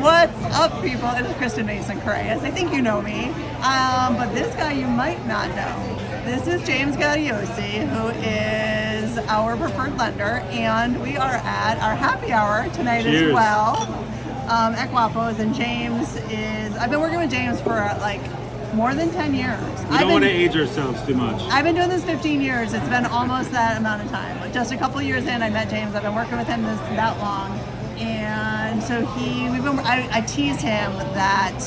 What's up, people? It is Kristen Mason Correas. I think you know me, but this guy you might not know. This is James Gaudiosi, who is our preferred lender, and we are at our happy hour tonight Cheers. as well at Guapo's. And James I've been working with James for like more than 10 years. We don't want to age ourselves too much. I've been doing this 15 years. It's been almost that amount of time. Just a couple years in, I met James. I've been working with him that long. And so I tease him that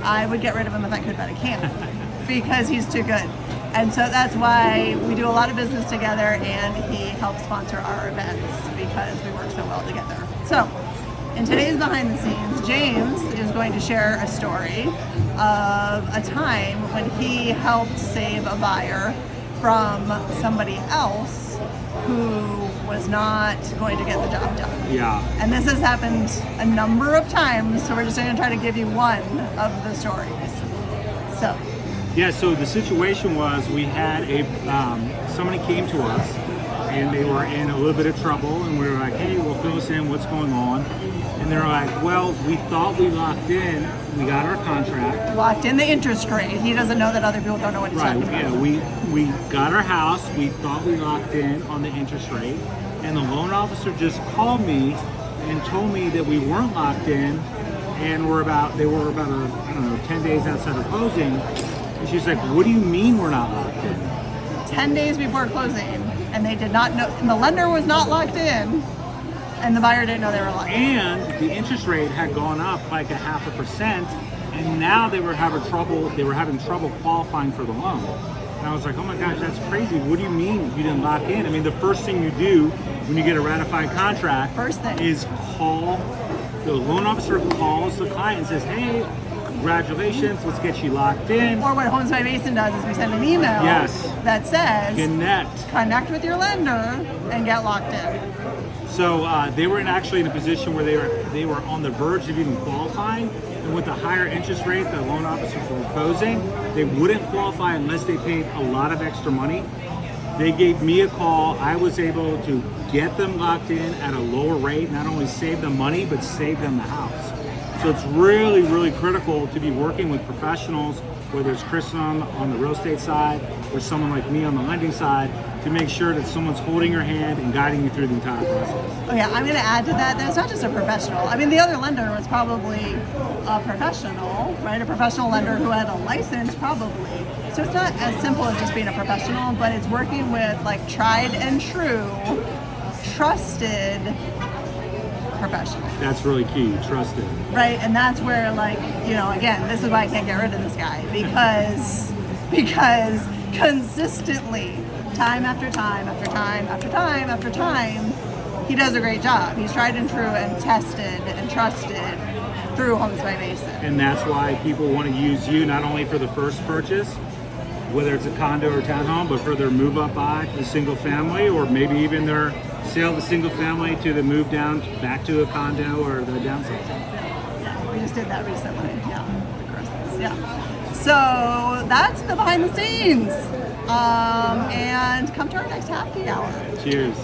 I would get rid of him if I could, but I can't because he's too good. And so that's why we do a lot of business together, and he helps sponsor our events because we work so well together. So in today's Behind the Scenes, James is going to share a story of a time when he helped save a buyer from somebody else who was not going to get the job done. Yeah. And this has happened a number of times, so we're just going to try to give you one of the stories. So. Yeah, so the situation was we had somebody came to us and they were in a little bit of trouble, and we were like, hey, well, fill us in, what's going on? And they're like, well, we thought we locked in, we got our contract. Locked in the interest rate. He doesn't know that other people don't know what he's talking about. Yeah, we got our house, we thought we locked in on the interest rate, and the loan officer just called me and told me that we weren't locked in, and they were about 10 days outside of closing. And she's like, what do you mean we're not locked in? 10 days before closing, and they did not know, and the lender was not locked in, and the buyer didn't know they were locked in. And the interest rate had gone up like 0.5%, and now they were having trouble qualifying for the loan. And I was like, oh my gosh, that's crazy. What do you mean you didn't lock in? I mean, the first thing you do when you get a ratified contract is call, the loan officer calls the client and says, hey, congratulations, let's get you locked in. Or what Homes by Mason does is we send an email that says, connect with your lender and get locked in. So they were actually in a position where they were on the verge of even qualifying, and with the higher interest rate the loan officers were proposing, they wouldn't qualify unless they paid a lot of extra money. They gave me a call. I was able to get them locked in at a lower rate, not only save them money, but save them the house. So it's really, really critical to be working with professionals, whether it's Kristen on the real estate side or someone like me on the lending side, to make sure that someone's holding your hand and guiding you through the entire process. Oh yeah, I'm going to add to that it's not just a professional. I mean, the other lender was probably a professional, right? A professional lender who had a license, probably. So it's not as simple as just being a professional, but it's working with like tried and true, trusted professional. That's really key, trusted. Right, and that's where, like, you know, again, this is why I can't get rid of this guy, because consistently, time after time after time after time after time, he does a great job. He's tried and true and tested and trusted through Homes by Mason. And that's why people want to use you not only for the first purchase, whether it's a condo or townhome, but for their move up buy to the single family, or maybe even their sale of the single family to the move down back to a condo or the downside. Yeah, we just did that recently. Yeah, the Christmas. Yeah. So that's the behind the scenes. And come to our next happy hour. Cheers.